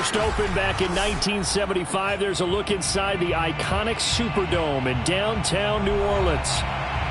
first opened back in 1975. There's a look inside the iconic Superdome in downtown New Orleans.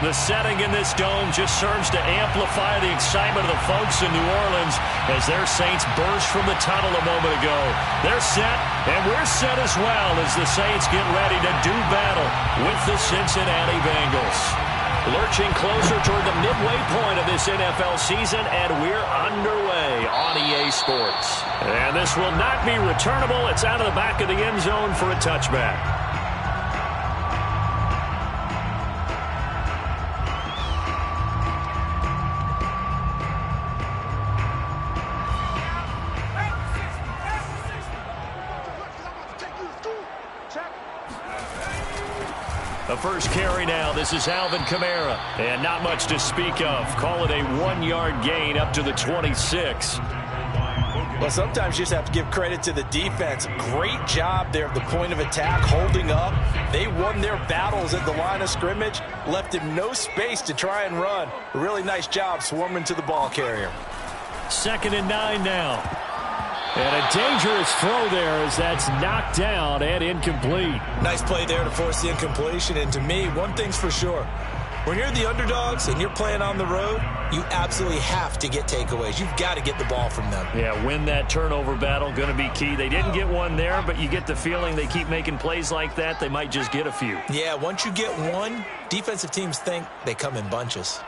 The setting in this dome just serves to amplify the excitement of the folks in New Orleans as their Saints burst from the tunnel a moment ago. They're set, and we're set as well as the Saints get ready to do battle with the Cincinnati Bengals. Lurching closer toward the midway point of this NFL season, and we're underway on EA Sports. And this will not be returnable. It's out of the back of the end zone for a touchback. The first carry now. This is Alvin Kamara. And not much to speak of. Call it a 1-yard gain up to the 26. Well, sometimes you just have to give credit to the defense. Great job there at the point of attack, holding up. They won their battles at the line of scrimmage, left him no space to try and run. A really nice job swarming to the ball carrier. 2nd and 9 now. And a dangerous throw there as that's knocked down and incomplete. Nice play there to force the incompletion. And to me, one thing's for sure. When you're the underdogs and you're playing on the road, you absolutely have to get takeaways. You've got to get the ball from them. Yeah, win that turnover battle, going to be key. They didn't get one there, but you get the feeling they keep making plays like that, they might just get a few. Yeah, once you get one, defensive teams think they come in bunches.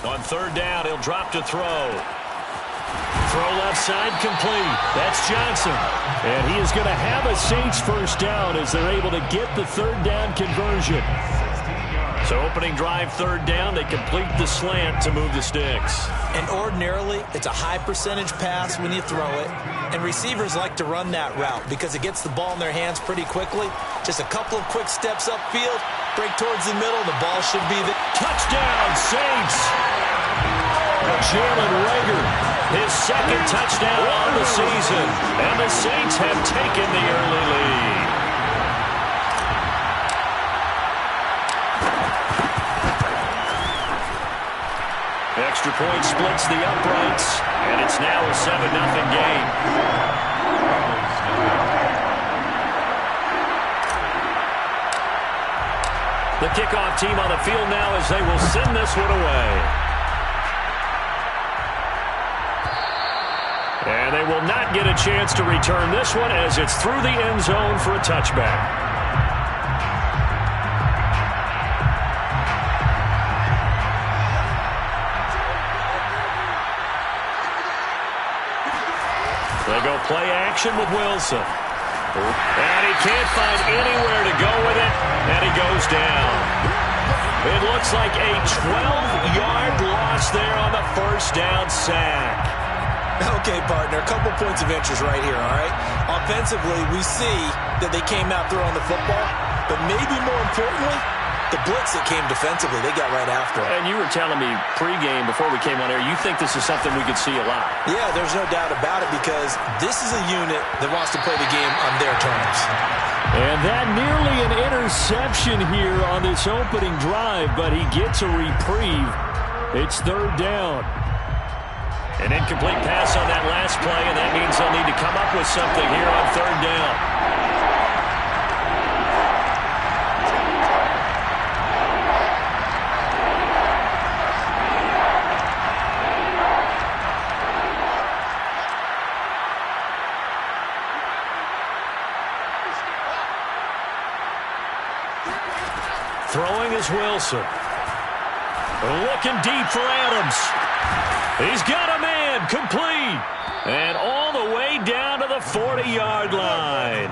On 3rd down, he'll drop to throw. Throw left side complete. That's Johnson. And he is going to have a Saints first down as they're able to get the 3rd down conversion. So opening drive 3rd down, they complete the slant to move the sticks. And ordinarily, it's a high percentage pass when you throw it. And receivers like to run that route because it gets the ball in their hands pretty quickly. Just a couple of quick steps upfield, break towards the middle, the ball should be the touchdown, Saints! Jalen Reagor, his 2nd touchdown on the season. And the Saints have taken the early lead. Extra point splits the uprights, and it's now a 7-0 game. The kickoff team on the field now as they will send this one away. And they will not get a chance to return this one as it's through the end zone for a touchback. They go play action with Wilson. And he can't find anywhere to go with it, and he goes down. It looks like a 12-yard loss there on the 1st down sack. Okay, partner, a couple points of interest right here, all right? Offensively, we see that they came out throwing the football, but maybe more importantly, the blitz that came defensively, they got right after it. And you were telling me pregame before we came on air, you think this is something we could see a lot. Yeah, there's no doubt about it because this is a unit that wants to play the game on their terms. And that nearly an interception here on this opening drive, but he gets a reprieve. It's 3rd down. An incomplete pass on that last play, and that means they'll need to come up with something here on 3rd down. Throwing is Wilson. Looking deep for Adams. He's got a man, complete, and all the way down to the 40-yard line.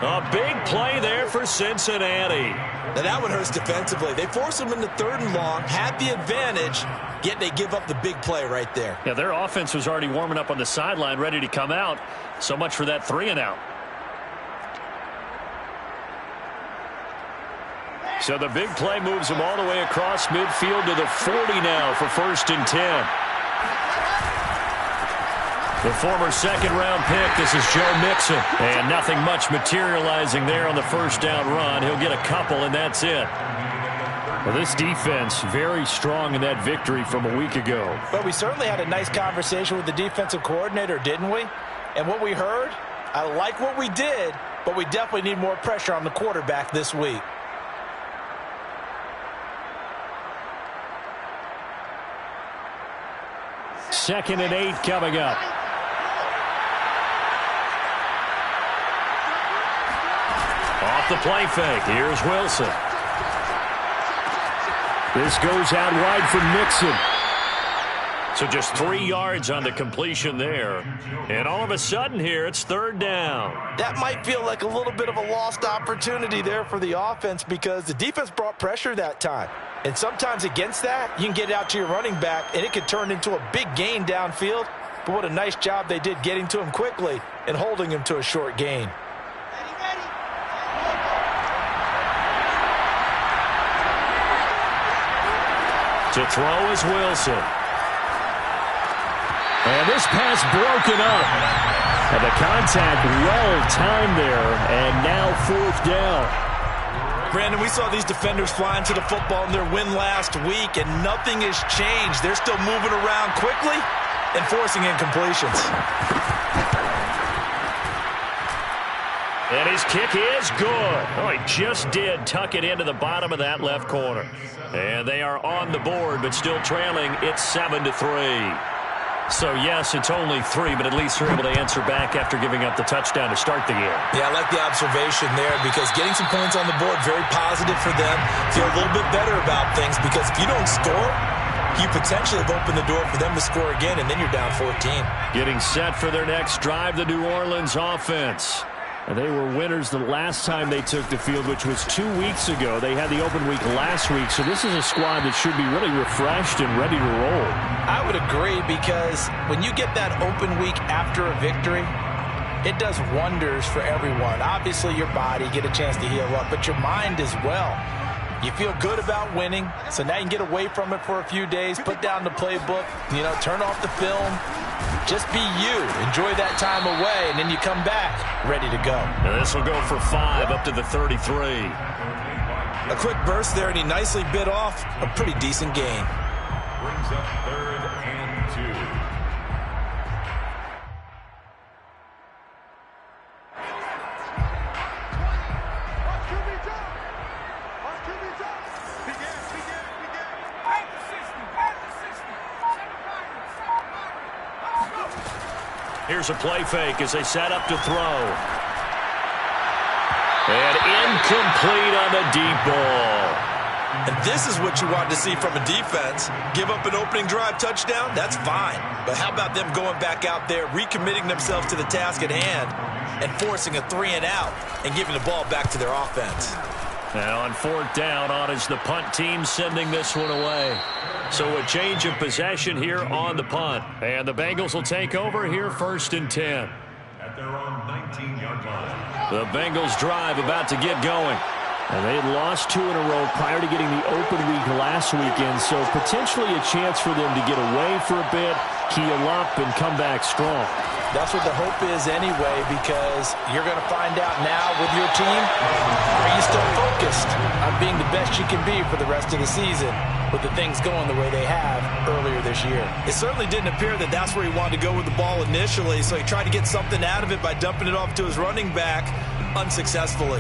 A big play there for Cincinnati. Now that one hurts defensively. They force them into 3rd and long, had the advantage, yet they give up the big play right there. Yeah, their offense was already warming up on the sideline, ready to come out. So much for that 3-and-out. So the big play moves them all the way across midfield to the 40 now for 1st and 10. The former 2nd-round pick, this is Joe Mixon. And nothing much materializing there on the 1st down run. He'll get a couple, and that's it. Well, this defense very strong in that victory from a week ago. But we certainly had a nice conversation with the defensive coordinator, didn't we? And what we heard, I like what we did, but we definitely need more pressure on the quarterback this week. Second and 8 coming up. Off the play fake. Here's Wilson. This goes out wide for Mixon. So just 3 yards on the completion there. And all of a sudden here, it's third down. That might feel like a little bit of a lost opportunity there for the offense because the defense brought pressure that time. And sometimes against that, you can get it out to your running back, and it could turn into a big gain downfield. But what a nice job they did getting to him quickly and holding him to a short gain. To throw is Wilson. And this pass broken up. And the contact well-timed there, and now fourth down. Brandon, we saw these defenders flying to the football in their win last week, and nothing has changed. They're still moving around quickly and forcing incompletions. And his kick is good. Oh, he just did tuck it into the bottom of that left corner. And they are on the board, but still trailing. It's 7-3. So, yes, it's only 3, but at least they're able to answer back after giving up the touchdown to start the game. Yeah, I like the observation there because getting some points on the board, very positive for them. Feel a little bit better about things because if you don't score, you potentially have opened the door for them to score again, and then you're down 14. Getting set for their next drive, the New Orleans offense. And they were winners the last time they took the field, which was 2 weeks ago. They had the open week last week, so this is a squad that should be really refreshed and ready to roll. I would agree because when you get that open week after a victory, it does wonders for everyone. Obviously, your body, get a chance to heal up, but your mind as well. You feel good about winning, so now you can get away from it for a few days, put down the playbook, turn off the film. Just be you. Enjoy that time away, and then you come back ready to go. And this will go for 5 up to the 33. A quick burst there, and he nicely bit off a pretty decent gain. Brings up 3rd and 2. Here's a play fake as they set up to throw. And incomplete on the deep ball. And this is what you want to see from a defense. Give up an opening drive touchdown, that's fine. But how about them going back out there, recommitting themselves to the task at hand, and forcing a 3-and-out and giving the ball back to their offense. Now on fourth down, on is the punt team sending this one away. So a change of possession here on the punt. And the Bengals will take over here 1st and 10. At their own 19-yard line. The Bengals drive about to get going. And they had lost 2 in a row prior to getting the open week last weekend. So potentially a chance for them to get away for a bit, heal up, and come back strong. That's what the hope is anyway, because you're going to find out now with your team, are you still focused on being the best you can be for the rest of the season with the things going the way they have earlier this year? It certainly didn't appear that that's where he wanted to go with the ball initially, so he tried to get something out of it by dumping it off to his running back unsuccessfully.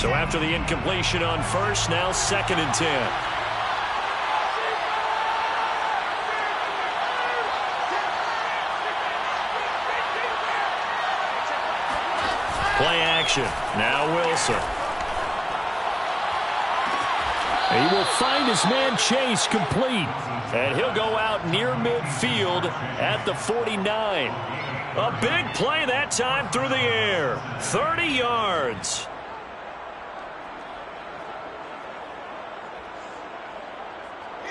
So after the incompletion on first, now 2nd and 10. Play action. Now Wilson. He will find his man Chase complete. And he'll go out near midfield at the 49. A big play that time through the air. 30 yards.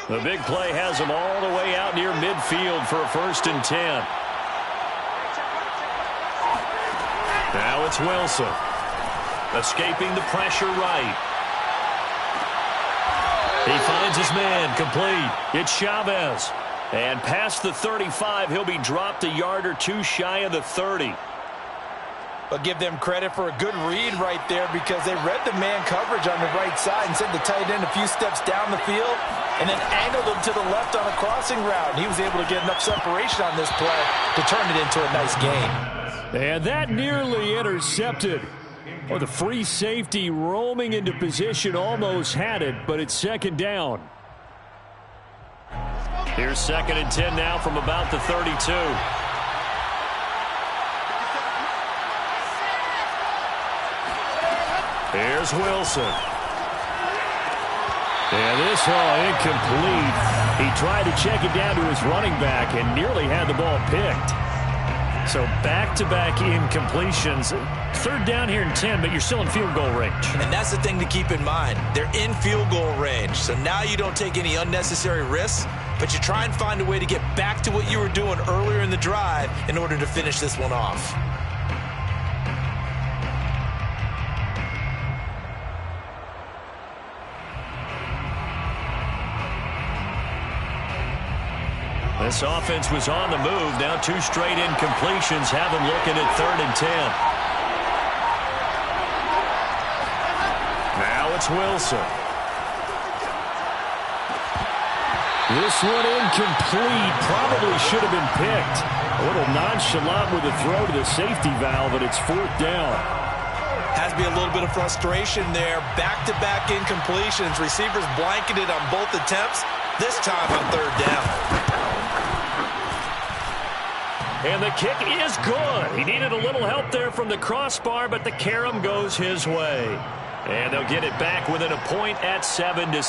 The big play has him all the way out near midfield for a 1st and 10. Now it's Wilson. Escaping the pressure right. He finds his man complete. It's Chavez. And past the 35, he'll be dropped a yard or two shy of the 30. But give them credit for a good read right there because they read the man coverage on the right side and sent the tight end a few steps down the field and then angled him to the left on a crossing route. And he was able to get enough separation on this play to turn it into a nice gain. And that nearly intercepted. Oh, the free safety roaming into position almost had it, but it's second down. Here's 2nd and 10 now from about the 32. Here's Wilson. And this incomplete. He tried to check it down to his running back and nearly had the ball picked. So back-to-back incompletions. 3rd down here and 10, but you're still in field goal range. And that's the thing to keep in mind. They're in field goal range. So now you don't take any unnecessary risks, but you try and find a way to get back to what you were doing earlier in the drive in order to finish this one off. This offense was on the move. Now 2 straight incompletions have them looking at 3rd and 10. Now it's Wilson. This one incomplete. Probably should have been picked. A little nonchalant with a throw to the safety valve, but it's 4th down. Has to be a little bit of frustration there. Back-to-back incompletions. Receivers blanketed on both attempts. This time on 3rd down. And the kick is good. He needed a little help there from the crossbar, but the carom goes his way. And they'll get it back within a point at 7-6.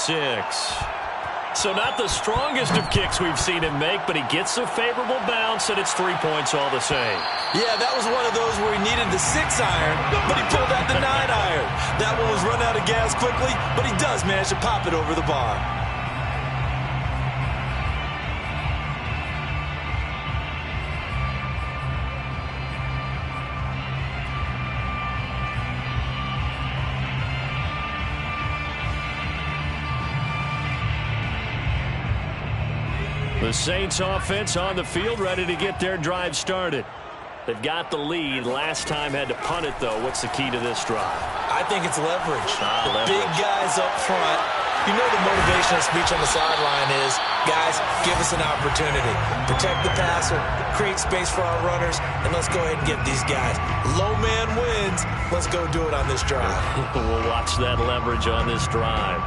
So not the strongest of kicks we've seen him make, but he gets a favorable bounce, and it's 3 points all the same. Yeah, that was one of those where he needed the 6-iron, but he pulled out the 9-iron. That one was run out of gas quickly, but he does manage to pop it over the bar. The Saints offense on the field, ready to get their drive started. They've got the lead. Last time had to punt it, though. What's the key to this drive? I think it's leverage. Leverage. Big guys up front. You know the motivational speech on the sideline is, guys, give us an opportunity. Protect the passer, create space for our runners, and let's go ahead and get these guys. Low man wins. Let's go do it on this drive. We'll watch that leverage on this drive.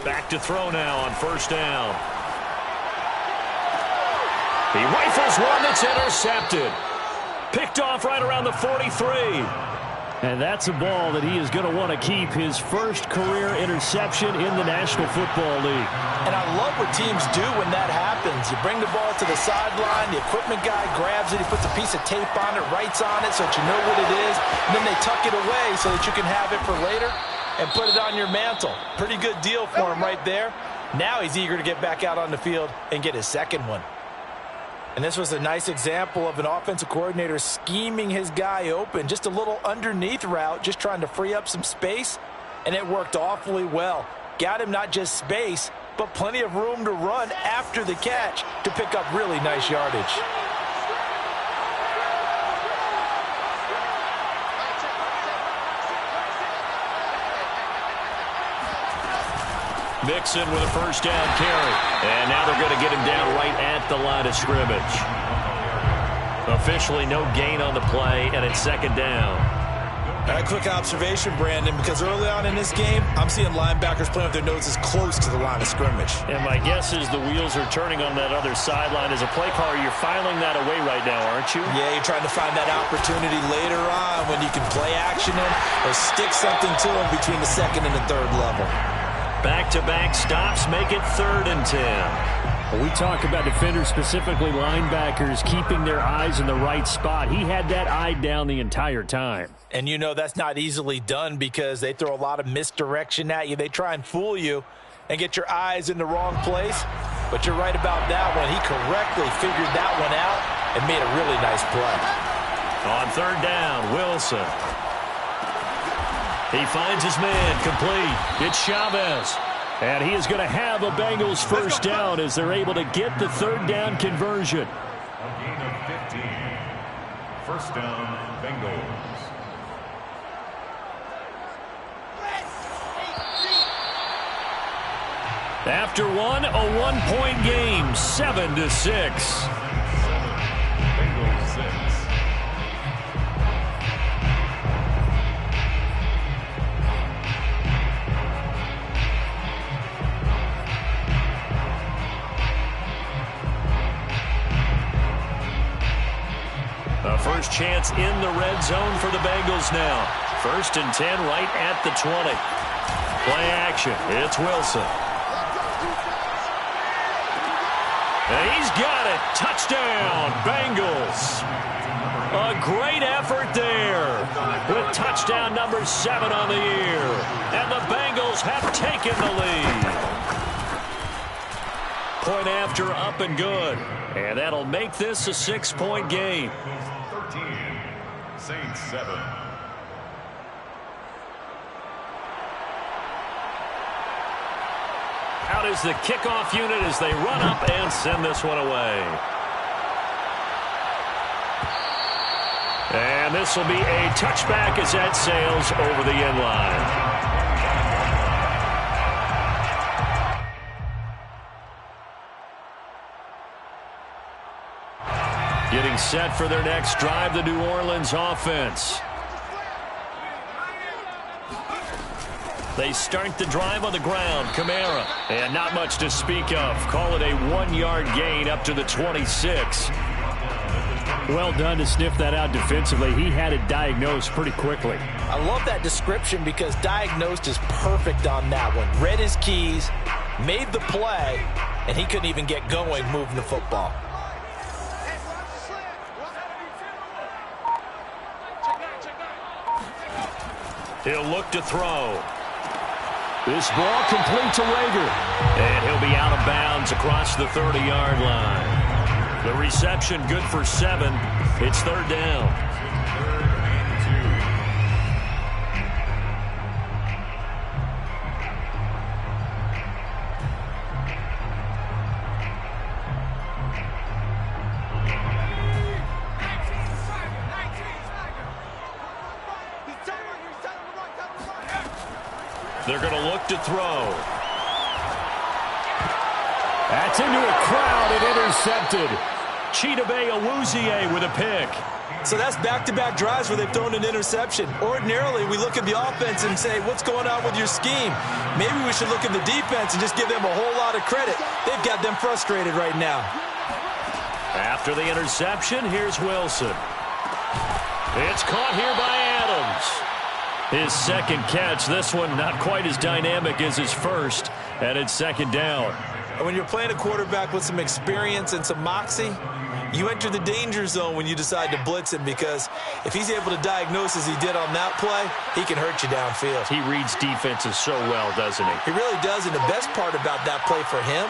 Back to throw now on 1st down. He rifles one that's intercepted. Picked off right around the 43. And that's a ball that he is going to want to keep, his first career interception in the National Football League. And I love what teams do when that happens. You bring the ball to the sideline, the equipment guy grabs it, he puts a piece of tape on it, writes on it so that you know what it is, and then they tuck it away so that you can have it for later and put it on your mantle. Pretty good deal for him right there. Now he's eager to get back out on the field and get his second one. And this was a nice example of an offensive coordinator scheming his guy open. Just a little underneath route, just trying to free up some space, and it worked awfully well. Got him not just space, but plenty of room to run after the catch to pick up really nice yardage. Mixon with a 1st down carry. And now they're going to get him down right at the line of scrimmage. Officially no gain on the play, and it's 2nd down. A quick observation, Brandon, because early on in this game, I'm seeing linebackers playing with their noses close to the line of scrimmage. And my guess is the wheels are turning on that other sideline. As a play caller, you're filing that away right now, aren't you? Yeah, you're trying to find that opportunity later on when you can play action in or stick something to them between the 2nd and the 3rd level. Back-to-back stops make it 3rd and 10. Well, we talk about defenders, specifically linebackers, keeping their eyes in the right spot. He had that eye down the entire time. And you know that's not easily done because they throw a lot of misdirection at you. They try and fool you and get your eyes in the wrong place. But you're right about that one. He correctly figured that one out and made a really nice play. On 3rd down, Wilson. He finds his man complete. It's Chavez. And he is going to have a Bengals first down as they're able to get the third down conversion. A gain of 15. First down, Bengals. After one, a one-point game, 7-6. Bengals 6. A first chance in the red zone for the Bengals now. 1st and 10 right at the 20. Play action. It's Wilson. And he's got it. Touchdown, Bengals. A great effort there with touchdown number 7 on the year. And the Bengals have taken the lead. Point after, up and good. And that'll make this a 6-point game. 13. Saints 7. Out is the kickoff unit as they run up and send this one away. And this will be a touchback as that sails over the end line. Getting set for their next drive, the New Orleans offense. They start the drive on the ground. Kamara. And not much to speak of. Call it a 1-yard gain up to the 26. Well done to sniff that out defensively. He had it diagnosed pretty quickly. I love that description because diagnosed is perfect on that one. Read his keys, made the play, and he couldn't even get going moving the football. He'll look to throw. This ball complete to Rager. And he'll be out of bounds across the 30-yard line. The reception good for 7. It's 3rd down. They're going to look to throw. That's into a crowd and intercepted. Chidobe Awuzie with a pick. So that's back-to-back drives where they've thrown an interception. Ordinarily, we look at the offense and say, what's going on with your scheme? Maybe we should look at the defense and just give them a whole lot of credit. They've got them frustrated right now. After the interception, here's Wilson. It's caught here by Adams. His second catch, this one not quite as dynamic as his first, and it's 2nd down. When you're playing a quarterback with some experience and some moxie, you enter the danger zone when you decide to blitz him, because if he's able to diagnose as he did on that play, he can hurt you downfield. He reads defenses so well, doesn't he? He really does, and the best part about that play for him,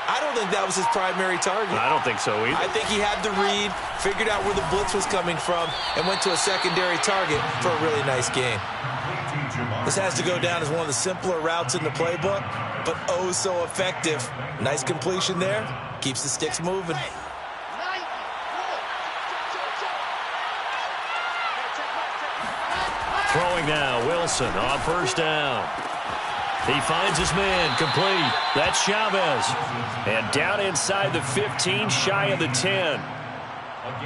I don't think that was his primary target. I don't think so either. I think he had the read, figured out where the blitz was coming from, and went to a secondary target for a really nice game. This has to go down as one of the simpler routes in the playbook, but oh so effective. Nice completion there. Keeps the sticks moving. Throwing now, Wilson on 1st down. He finds his man complete. That's Chavez. And down inside the 15, shy of the 10.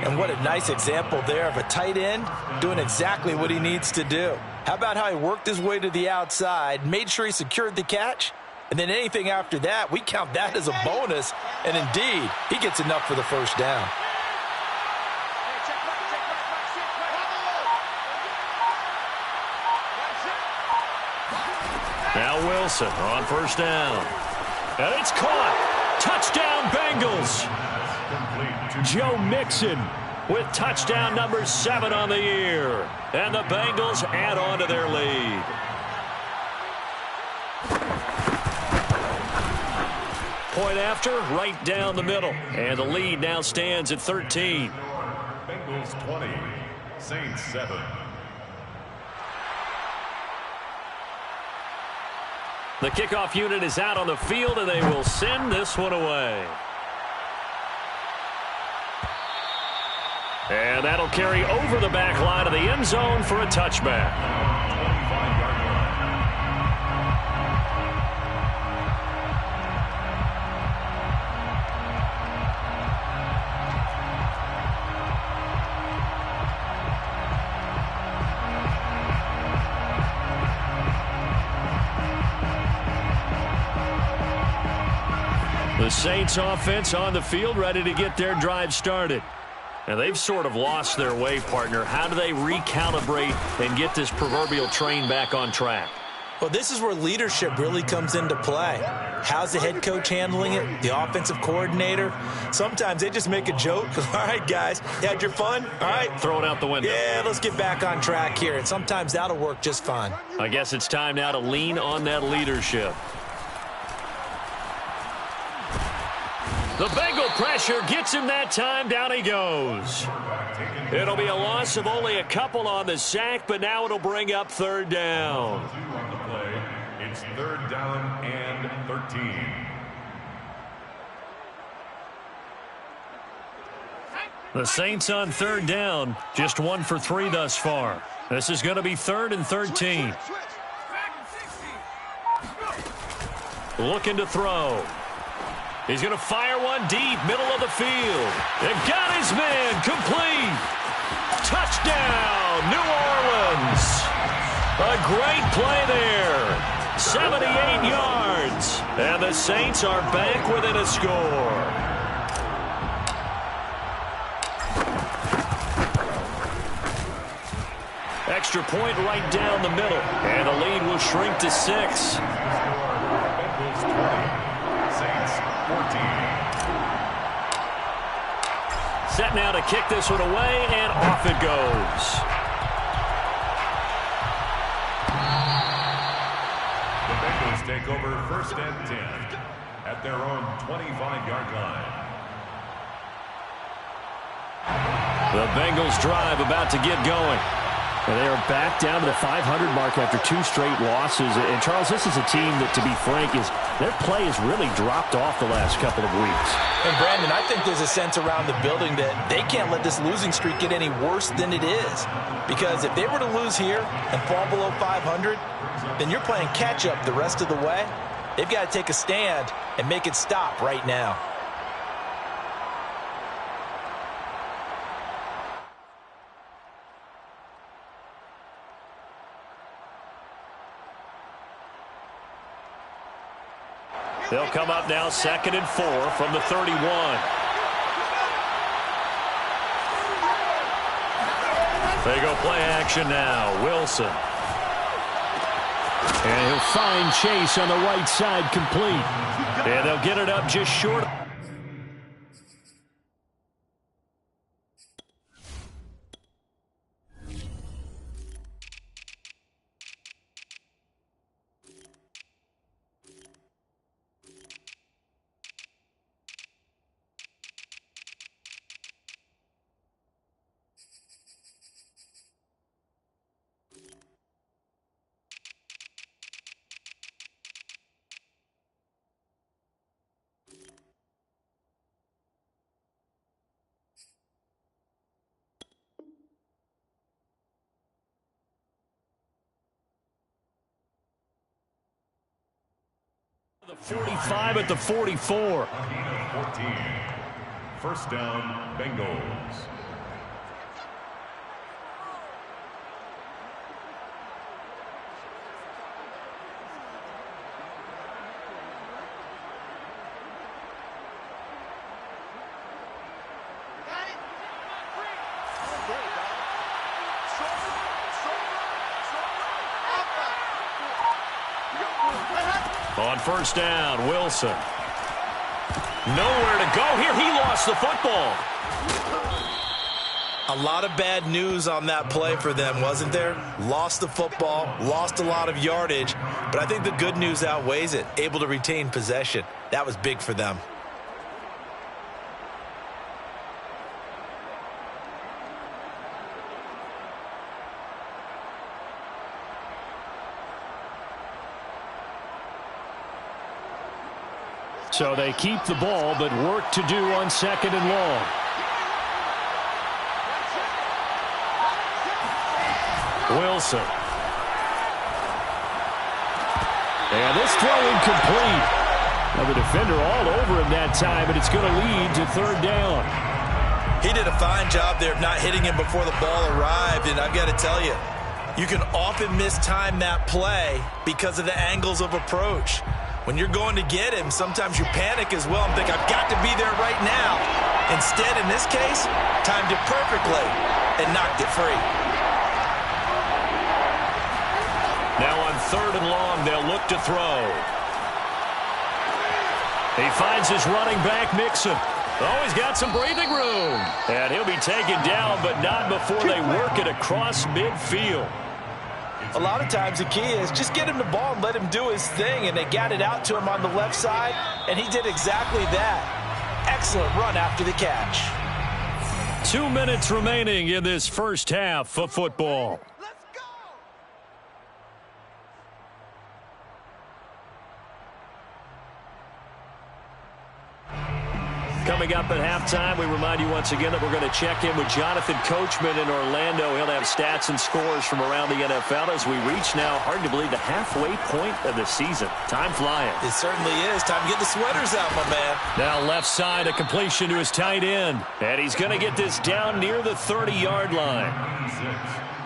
And what a nice example there of a tight end doing exactly what he needs to do. How about how he worked his way to the outside, made sure he secured the catch, and then anything after that, we count that as a bonus. And indeed, he gets enough for the first down. Now Wilson on 1st down. And it's caught. Touchdown, Bengals. Joe Mixon with touchdown number 7 on the year. And the Bengals add on to their lead. Point after, right down the middle. And the lead now stands at 13. Bengals 20, Saints 7. The kickoff unit is out on the field, and they will send this one away. And that'll carry over the back line of the end zone for a touchback. The Saints offense on the field, ready to get their drive started. And they've sort of lost their way, partner. How do they recalibrate and get this proverbial train back on track? Well, this is where leadership really comes into play. How's the head coach handling it? The offensive coordinator? Sometimes they just make a joke. All right, guys, you had your fun? All right. Throw it out the window. Yeah, let's get back on track here. And sometimes that'll work just fine. I guess it's time now to lean on that leadership. The Bengal pressure gets him that time. Down he goes. It'll be a loss of only a couple on the sack, but now it'll bring up third down. On the play, it's third down and 13. The Saints on third down, just 1 for 3 thus far. This is going to be 3rd and 13. Looking to throw. He's going to fire one deep, middle of the field. They've got his man, complete. Touchdown, New Orleans. A great play there. 78 yards. And the Saints are back within a score. Extra point right down the middle. And the lead will shrink to 6. Bengals 20. Saints 14. Set now to kick this one away, and off it goes. The Bengals take over 1st and 10 at their own 25-yard line. The Bengals drive about to get going. And they are back down to the 500 mark after 2 straight losses. And, Charles, this is a team that, to be frank, their play has really dropped off the last couple of weeks. And, Brandon, I think there's a sense around the building that they can't let this losing streak get any worse than it is. Because if they were to lose here and fall below 500, then you're playing catch-up the rest of the way. They've got to take a stand and make it stop right now. They'll come up now 2nd and 4 from the 31. They go play action now. Wilson. And he'll find Chase on the right side, complete. And they'll get it up just short. The 45 at the 44. 14. 1st down, Bengals. On 1st down, Wilson. Nowhere to go here. He lost the football. A lot of bad news on that play for them, wasn't there? Lost the football, lost a lot of yardage, but I think the good news outweighs it. Able to retain possession. That was big for them. So they keep the ball, but work to do on 2nd and long. Wilson. And this throw incomplete. Now the defender all over him that time, but it's going to lead to 3rd down. He did a fine job there of not hitting him before the ball arrived, and I've got to tell you, you can often mistime that play because of the angles of approach. When you're going to get him, sometimes you panic as well and think, I've got to be there right now. Instead, in this case, timed it perfectly and knocked it free. Now on 3rd and long, they'll look to throw. He finds his running back, Mixon. Oh, he's got some breathing room. And he'll be taken down, but not before they work it across midfield. A lot of times the key is just get him the ball and let him do his thing, and they got it out to him on the left side, and he did exactly that. Excellent run after the catch. 2 minutes remaining in this first half of football. Coming up at halftime, we remind you once again that we're going to check in with Jonathan Coachman in Orlando. He'll have stats and scores from around the NFL as we reach now, hard to believe, the halfway point of the season. Time flying. It certainly is. Time to get the sweaters out, my man. Now left side, a completion to his tight end. And he's going to get this down near the 30-yard line.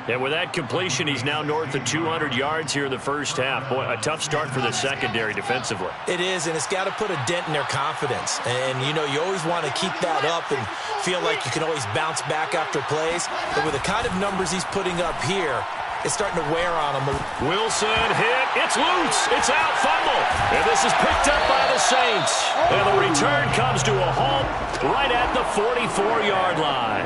And with that completion, he's now north of 200 yards here in the first half. Boy, a tough start for the secondary defensively. It is, and it's got to put a dent in their confidence. And, you know, you always want to keep that up and feel like you can always bounce back after plays. But with the kind of numbers he's putting up here, it's starting to wear on him. Wilson hit. It's loose. It's out. Fumble. And this is picked up by the Saints. And the return comes to a halt right at the 44-yard line.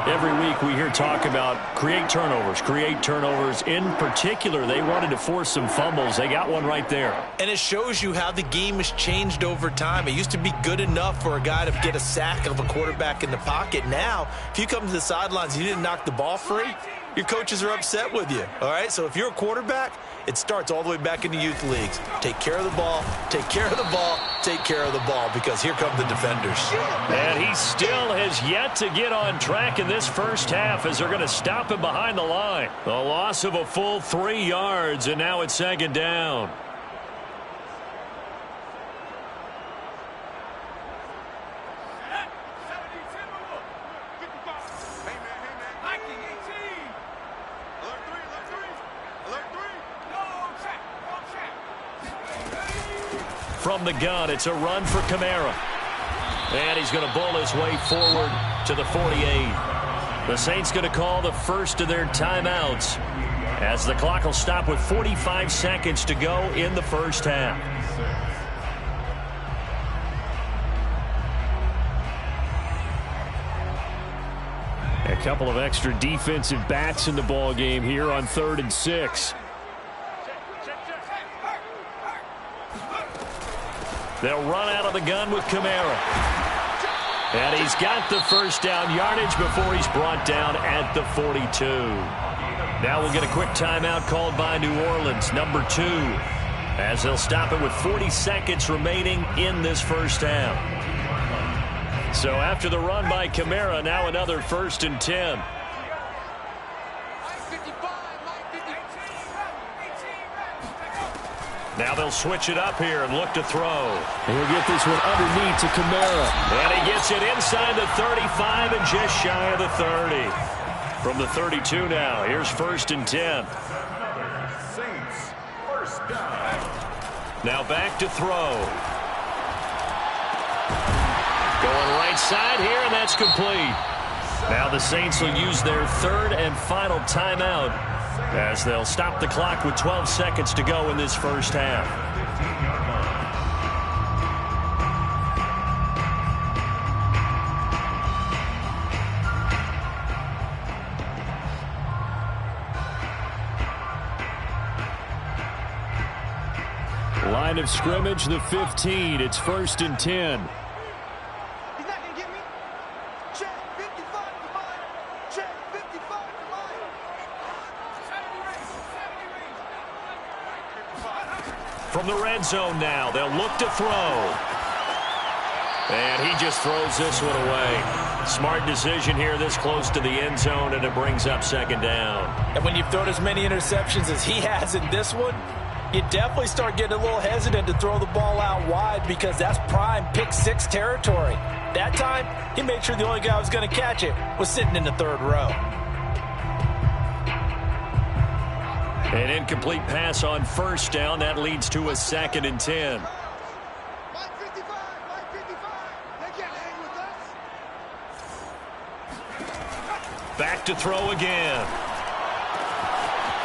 Every week we hear talk about create turnovers. In particular, they wanted to force some fumbles. They got one right there. And it shows you how the game has changed over time. It used to be good enough for a guy to get a sack of a quarterback in the pocket. Now, if you come to the sidelines and you didn't knock the ball free, your coaches are upset with you. All right, so if you're a quarterback, it starts all the way back in the youth leagues. Take care of the ball, take care of the ball, take care of the ball, because here come the defenders. And he still has yet to get on track in this first half as they're going to stop him behind the line. The loss of a full 3 yards, and now it's 2nd down. From the gun, it's a run for Kamara. And he's going to bull his way forward to the 48. The Saints going to call the first of their timeouts as the clock will stop with 45 seconds to go in the first half. A couple of extra defensive backs in the ball game here on 3rd and 6. They'll run out of the gun with Kamara. And he's got the first down yardage before he's brought down at the 42. Now we'll get a quick timeout called by New Orleans, number 2, as they'll stop it with 40 seconds remaining in this first half. So after the run by Kamara, now another 1st and 10. Now they'll switch it up here and look to throw. And he'll get this one underneath to Kamara. And he gets it inside the 35 and just shy of the 30. From the 32 now, here's 1st and 10. Saints, first down. Now back to throw. Going right side here, and that's complete. Now the Saints will use their 3rd and final timeout as they'll stop the clock with 12 seconds to go in this first half. Line of scrimmage, the 15. It's 1st and 10. From the red zone now, they'll look to throw. And he just throws this one away. Smart decision here this close to the end zone, and it brings up second down. And when you've thrown as many interceptions as he has in this one, you definitely start getting a little hesitant to throw the ball out wide because that's prime pick-6 territory. That time, he made sure the only guy who was going to catch it was sitting in the third row. An incomplete pass on first down. That leads to a 2nd and 10. Back to throw again.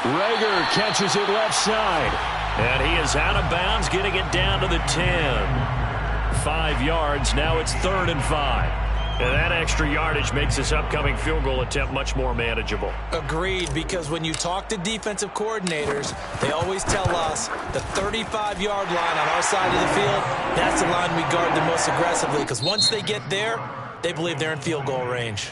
Rager catches it left side. And he is out of bounds, getting it down to the 10. 5 yards. Now it's 3rd and 5. And that extra yardage makes this upcoming field goal attempt much more manageable. Agreed, because when you talk to defensive coordinators, they always tell us the 35-yard line on our side of the field, that's the line we guard the most aggressively, because once they get there, they believe they're in field goal range.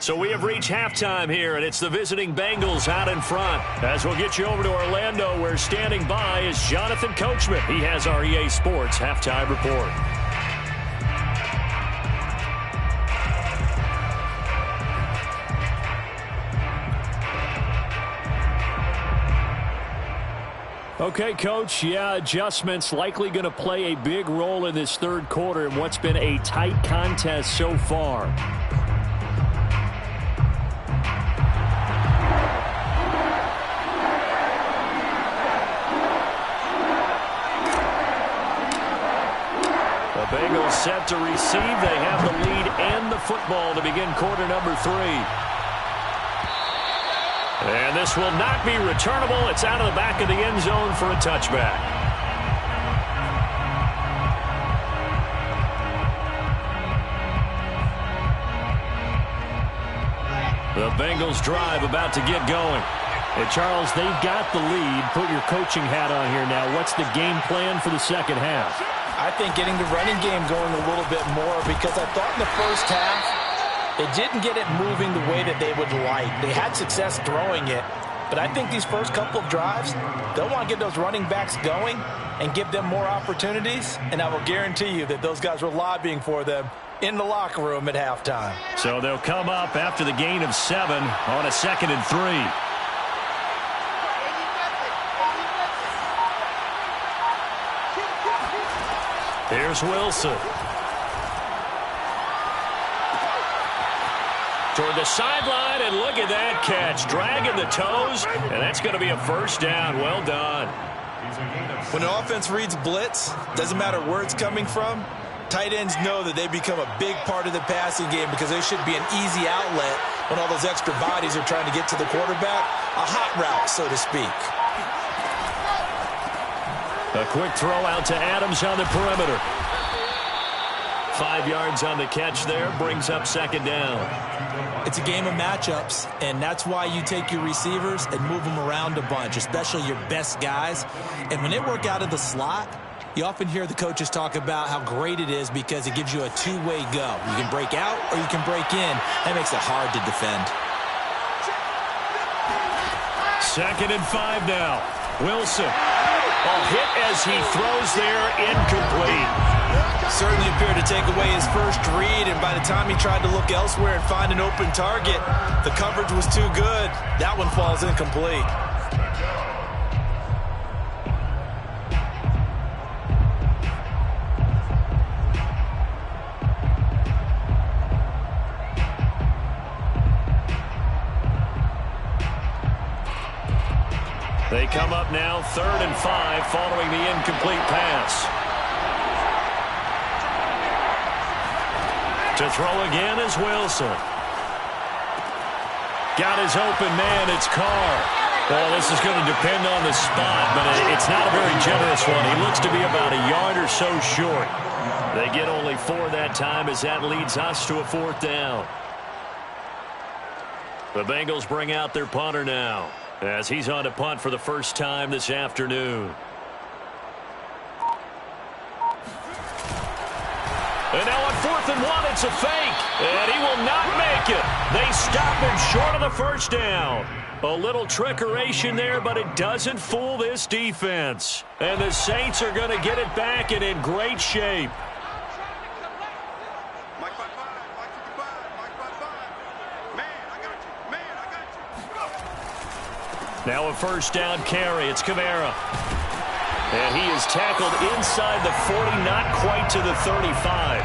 So we have reached halftime here, and it's the visiting Bengals out in front. As we'll get you over to Orlando, where standing by is Jonathan Coachman. He has our EA Sports halftime report. Okay, Coach, adjustments likely going to play a big role in this third quarter in what's been a tight contest so far. The Bengals set to receive. They have the lead and the football to begin quarter number 3. And this will not be returnable. It's out of the back of the end zone for a touchback. The Bengals drive about to get going. And Charles, they've got the lead. Put your coaching hat on here now. What's the game plan for the second half? I think getting the running game going a little bit more, because I thought in the first half, they didn't get it moving the way that they would like. They had success throwing it, but I think these first couple of drives, they'll want to get those running backs going and give them more opportunities, and I will guarantee you that those guys were lobbying for them in the locker room at halftime. So they'll come up after the gain of 7 on a 2nd and 3. Here's Wilson. Toward the sideline, and look at that catch. Dragging the toes, and that's going to be a first down. Well done. When an offense reads blitz, doesn't matter where it's coming from, tight ends know that they become a big part of the passing game because they should be an easy outlet when all those extra bodies are trying to get to the quarterback. A hot route, so to speak. A quick throw out to Adams on the perimeter. 5 yards on the catch there, brings up second down. It's a game of matchups, and that's why you take your receivers and move them around a bunch, especially your best guys. And when they work out of the slot, you often hear the coaches talk about how great it is because it gives you a two-way go. You can break out or you can break in. That makes it hard to defend. 2nd and 5 now. Wilson. A hit as he throws there, incomplete. Certainly appeared to take away his first read, and by the time he tried to look elsewhere and find an open target, the coverage was too good. That one falls incomplete. They come up now 3rd and 5 following the incomplete pass. To throw again is Wilson. Got his open man, it's Carr. Well, this is going to depend on the spot, but it's not a very generous one. He looks to be about a yard or so short. They get only 4 that time as that leads us to a 4th down. The Bengals bring out their punter now, as he's on to punt for the first time this afternoon. And now on 4th and 1, it's a fake, and he will not make it. They stop him short of the first down. A little trickeration there, but it doesn't fool this defense. And the Saints are going to get it back and in great shape. Now a first down carry. It's Kamara. And he is tackled inside the 40, not quite to the 35.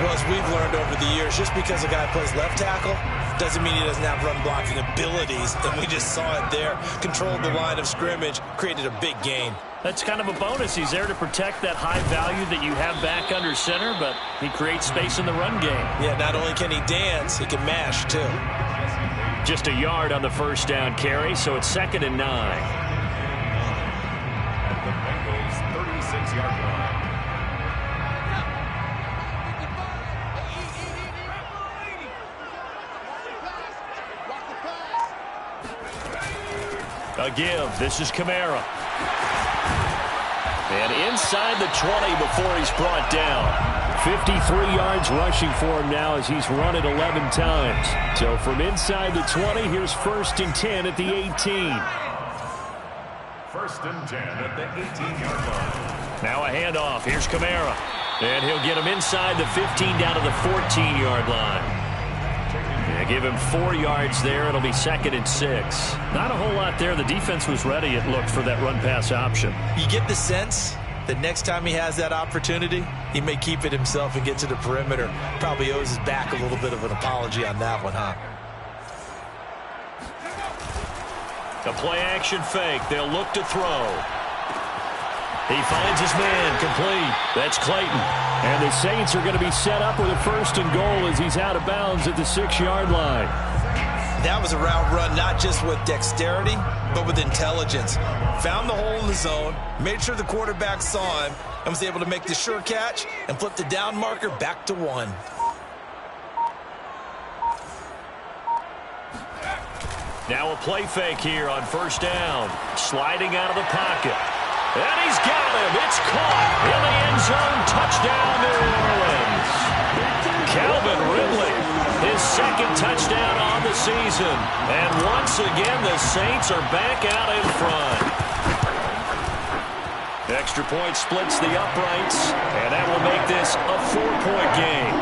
Well, as we've learned over the years, just because a guy plays left tackle doesn't mean he doesn't have run-blocking abilities. And we just saw it there. Controlled the line of scrimmage, created a big gain. That's kind of a bonus. He's there to protect that high value that you have back under center, but he creates space in the run game. Yeah, not only can he dance, he can mash, too. Just a yard on the first down carry, so it's 2nd and 9. At the Bengals' 36-yard line. A give. This is Kamara. And inside the 20 before he's brought down. 53 yards rushing for him now as he's run it 11 times. So from inside the 20, here's 1st and 10 at the 18. 1st and 10 at the 18-yard line. Now a handoff. Here's Kamara. And he'll get him inside the 15 down to the 14-yard line. Yeah, give him 4 yards there. It'll be 2nd and 6. Not a whole lot there. The defense was ready, it looked, for that run-pass option. You get the sense that next time he has that opportunity, he may keep it himself and get to the perimeter. Probably owes his back a little bit of an apology on that one, huh? The play-action fake. They'll look to throw. He finds his man, complete. That's Clayton. And the Saints are going to be set up with a 1st and goal as he's out of bounds at the 6-yard line. That was a route run, not just with dexterity, but with intelligence. Found the hole in the zone, made sure the quarterback saw him, and was able to make the sure catch and flip the down marker back to 1. Now a play fake here on 1st down. Sliding out of the pocket. And he's got him. It's caught in the end zone. Touchdown, New Orleans. Calvin Ridley, his 2nd touchdown on the season. And once again, the Saints are back out in front. Extra point splits the uprights, and that will make this a 4-point game.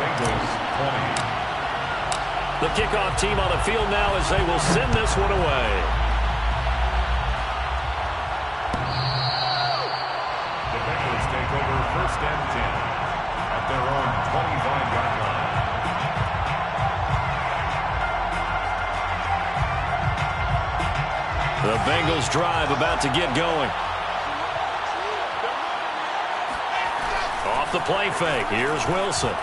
Bengals 20. The kickoff team on the field now as they will send this one away. The Bengals take over 1st and 10 at their own 25-yard line. The Bengals drive about to get going. Off the play fake. Here's Wilson.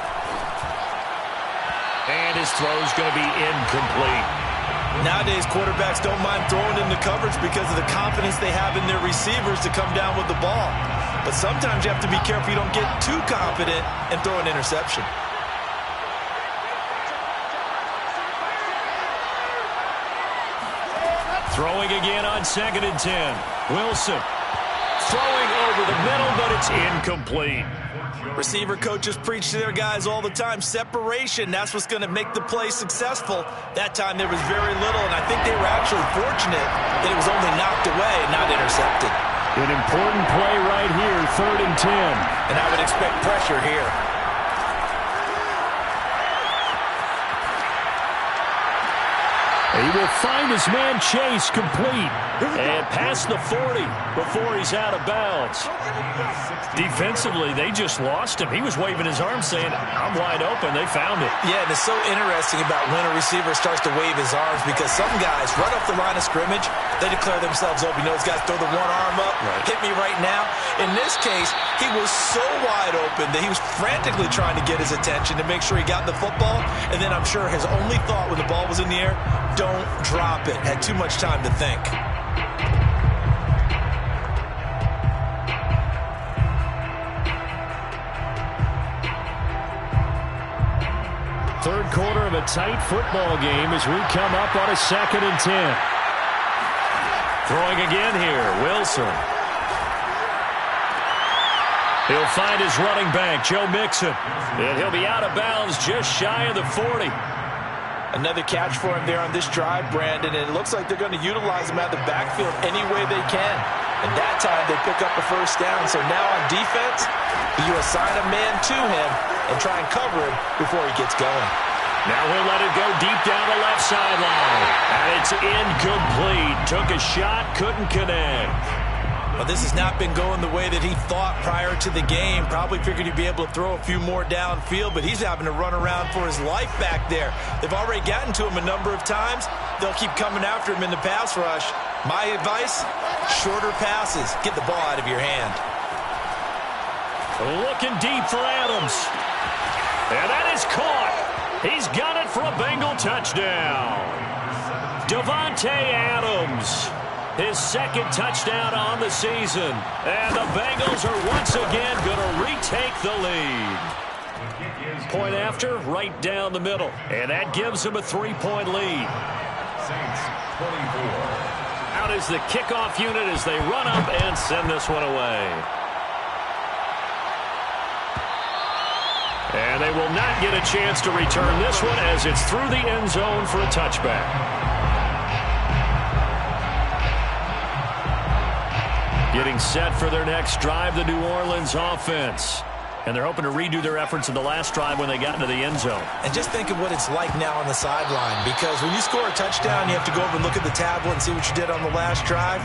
And his throw's going to be incomplete. Nowadays, quarterbacks don't mind throwing into coverage because of the confidence they have in their receivers to come down with the ball. But sometimes you have to be careful you don't get too confident and throw an interception. Throwing again on 2nd and 10. Wilson throwing over the middle, but it's incomplete. Receiver coaches preach to their guys all the time. Separation, that's what's going to make the play successful. That time there was very little, and I think they were actually fortunate that it was only knocked away and not intercepted. An important play right here, 3rd and 10. And I would expect pressure here. He will find his man Chase complete and past the 40 before he's out of bounds. Defensively, they just lost him. He was waving his arms saying, I'm wide open. They found it. Yeah, and it's so interesting about when a receiver starts to wave his arms because some guys, right off the line of scrimmage, they declare themselves open. You know, those guys throw the one arm up, hit me right now. In this case, he was so wide open that he was frantically trying to get his attention to make sure he got the football. And then I'm sure his only thought when the ball was in the air, don't drop it. Had too much time to think. Third quarter of a tight football game as we come up on a 2nd and 10. Throwing again here, Wilson. He'll find his running back, Joe Mixon. And he'll be out of bounds just shy of the 40. Another catch for him there on this drive, Brandon, and it looks like they're going to utilize him out of the backfield any way they can. And that time they pick up a 1st down. So now on defense, you assign a man to him and try and cover him before he gets going. Now he'll let it go deep down the left sideline. And it's incomplete. Took a shot, couldn't connect. Well, this has not been going the way that he thought prior to the game. Probably figured he'd be able to throw a few more downfield, but he's having to run around for his life back there. They've already gotten to him a number of times. They'll keep coming after him in the pass rush. My advice, shorter passes. Get the ball out of your hand. Looking deep for Adams. And that is caught. He's got it for a Bengal touchdown. Davante Adams, his second touchdown on the season. And the Bengals are once again going to retake the lead. Point after, right down the middle. And that gives them a 3-point lead. Saints 24. Out is the kickoff unit as they run up and send this one away. And they will not get a chance to return this one as it's through the end zone for a touchback. Getting set for their next drive, the New Orleans offense. And they're hoping to redo their efforts in the last drive when they got into the end zone. And just think of what it's like now on the sideline, because when you score a touchdown, you have to go over and look at the tablet and see what you did on the last drive.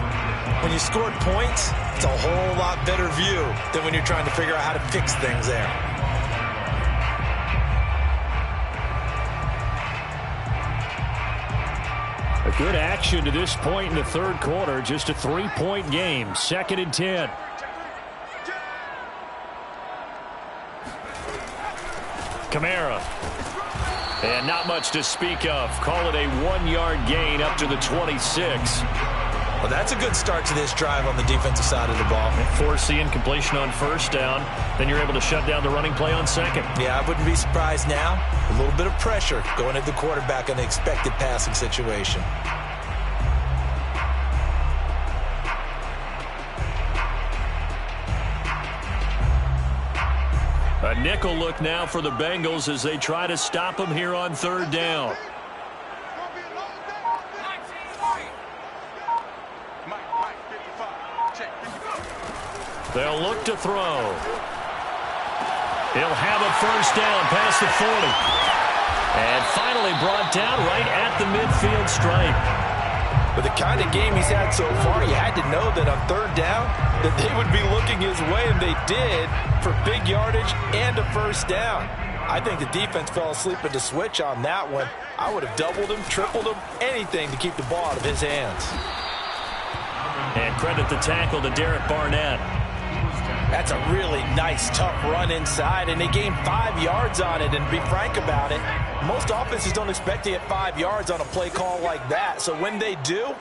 When you scored points, it's a whole lot better view than when you're trying to figure out how to fix things there. A good action to this point in the third quarter. Just a 3-point game. 2nd and 10. Kamara. And not much to speak of. Call it a 1-yard gain up to the 26. Well, that's a good start to this drive on the defensive side of the ball. Force the incompletion on first down. Then you're able to shut down the running play on second. Yeah, I wouldn't be surprised now. A little bit of pressure going at the quarterback in the expected passing situation. A nickel look now for the Bengals as they try to stop him here on third down. They'll look to throw. He'll have a first down past the 40. And finally brought down right at the midfield stripe. With the kind of game he's had so far, you had to know that on third down that they would be looking his way, and they did, for big yardage and a first down. I think the defense fell asleep at the switch on that one. I would have doubled him, tripled him, anything to keep the ball out of his hands. And credit the tackle to Derek Barnett. That's a really nice, tough run inside, and they gained 5 yards on it. And to be frank about it, most offenses don't expect to get 5 yards on a play call like that. So when they do,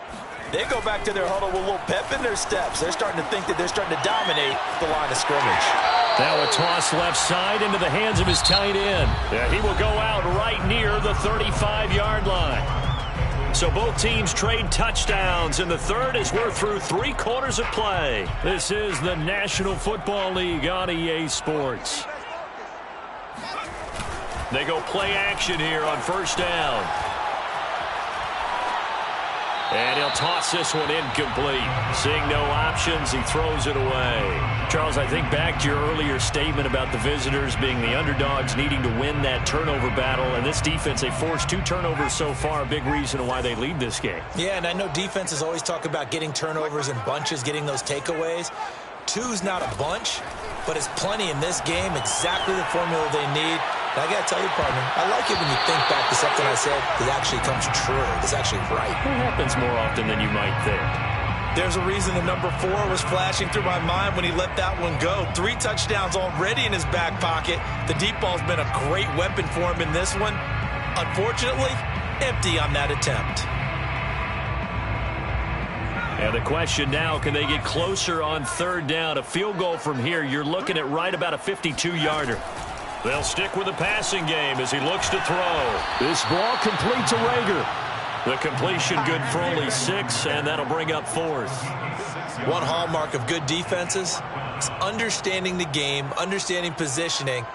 they go back to their huddle with a little pep in their steps. They're starting to think that they're starting to dominate the line of scrimmage. Now a toss left side into the hands of his tight end. Yeah, he will go out right near the 35-yard line. So both teams trade touchdowns in the third as we're through 3 quarters of play. This is the National Football League on EA Sports. They go play action here on first down. And he'll toss this one incomplete. Seeing no options, he throws it away. Charles, I think back to your earlier statement about the visitors being the underdogs needing to win that turnover battle. And this defense, they forced 2 turnovers so far, a big reason why they lead this game. Yeah, and I know defenses always talk about getting turnovers in bunches, getting those takeaways. 2's not a bunch, but it's plenty in this game, exactly the formula they need. And I got to tell you, partner, I like it when you think back to something I said that actually comes true, that's actually right. It happens more often than you might think. There's a reason the number 4 was flashing through my mind when he let that one go. 3 touchdowns already in his back pocket. The deep ball's been a great weapon for him in this one. Unfortunately, empty on that attempt. And the question now, can they get closer on third down? A field goal from here, you're looking at right about a 52-yarder. They'll stick with the passing game as he looks to throw. This ball complete to Rager. The completion good for only 6, and that'll bring up 4th. One hallmark of good defenses is understanding the game, understanding positioning,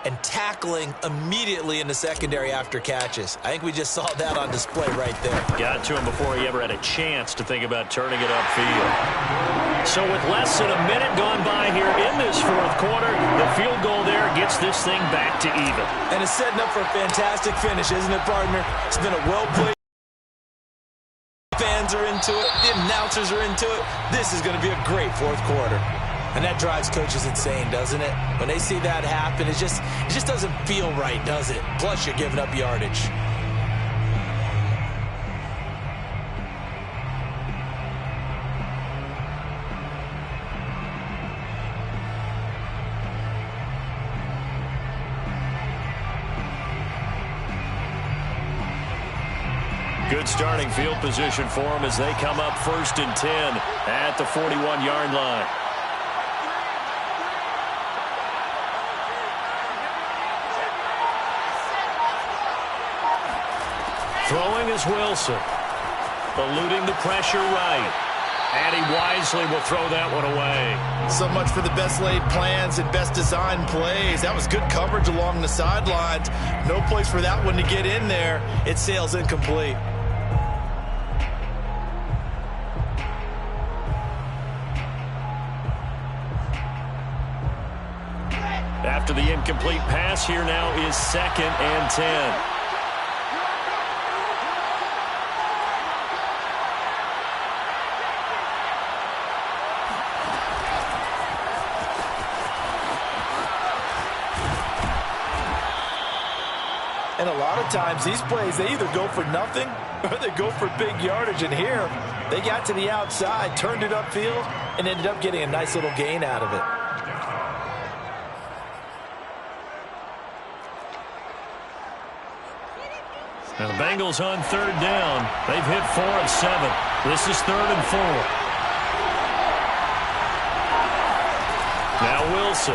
and tackling immediately in the secondary after catches. I think we just saw that on display right there. Got to him before he ever had a chance to think about turning it upfield. So with less than a minute gone by here in this fourth quarter, the field goal there gets this thing back to even. And it's setting up for a fantastic finish, isn't it, partner? It's been a well-played. Fans are into it. The announcers are into it. This is going to be a great fourth quarter. And that drives coaches insane, doesn't it? When they see that happen, it just doesn't feel right, does it? Plus, you're giving up yardage. Good starting field position for them as they come up 1st and 10 at the 41-yard line. Throwing is Wilson. Eluding the pressure right. And he wisely will throw that one away. So much for the best laid plans and best designed plays. That was good coverage along the sidelines. No place for that one to get in there. It sails incomplete. After the incomplete pass, here now is 2nd and 10. And a lot of times, these plays, they either go for nothing or they go for big yardage. And here, they got to the outside, turned it upfield, and ended up getting a nice little gain out of it. Now the Bengals on 3rd down. They've hit 4 of 7. This is 3rd and 4. Now Wilson.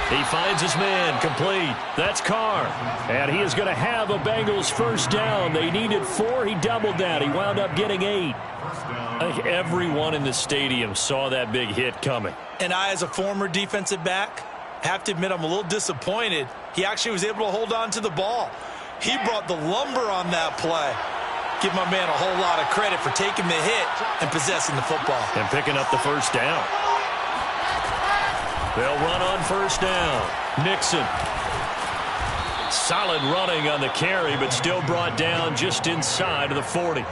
He finds his man, complete. That's Carr. And he is going to have a Bengals 1st down. They needed 4. He doubled that. He wound up getting 8. I think everyone in the stadium saw that big hit coming. And I, as a former defensive back, have to admit I'm a little disappointed. He actually was able to hold on to the ball. He brought the lumber on that play. Give my man a whole lot of credit for taking the hit and possessing the football. And picking up the 1st down. They'll run on 1st down. Nixon. Solid running on the carry, but still brought down just inside of the 40.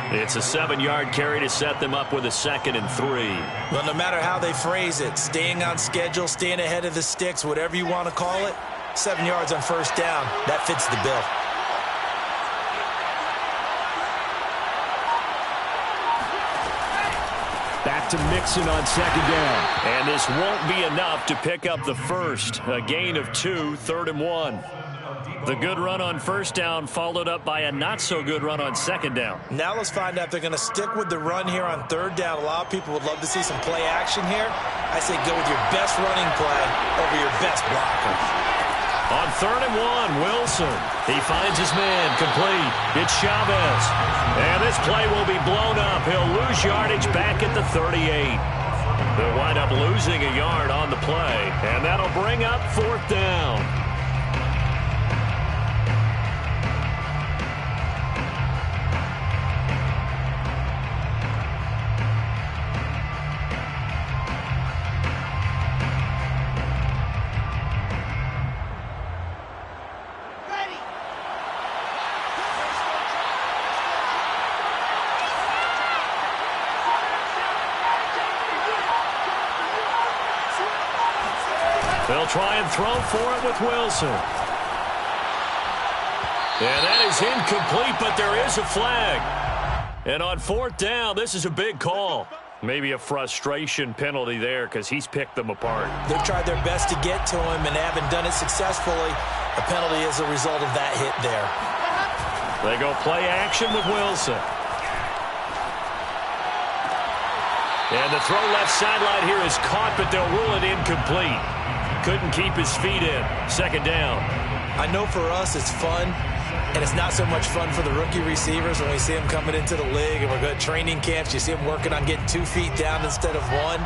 It's a 7-yard carry to set them up with a 2nd and 3. Well, no matter how they phrase it, staying on schedule, staying ahead of the sticks, whatever you want to call it, 7 yards on 1st down, that fits the bill. Back to Mixon on 2nd down. And this won't be enough to pick up the 1st. A gain of 2, 3rd and 1. The good run on 1st down followed up by a not-so-good run on 2nd down. Now let's find out if they're going to stick with the run here on 3rd down. A lot of people would love to see some play action here. I say go with your best running play over your best blocker. On 3rd and 1, Wilson. He finds his man, complete. It's Chavez. And this play will be blown up. He'll lose yardage back at the 38. They'll wind up losing a yard on the play. And that'll bring up 4th down. They'll try and throw for it with Wilson. And that is incomplete, but there is a flag. And on 4th down, this is a big call. Maybe a frustration penalty there because he's picked them apart. They've tried their best to get to him and haven't done it successfully. A penalty is a result of that hit there. They go play action with Wilson. And the throw left sideline here is caught, but they'll rule it incomplete. Couldn't keep his feet in. 2nd down. I know for us it's fun, and it's not so much fun for the rookie receivers when we see them coming into the league and we're going to training camps. You see them working on getting 2 feet down instead of 1.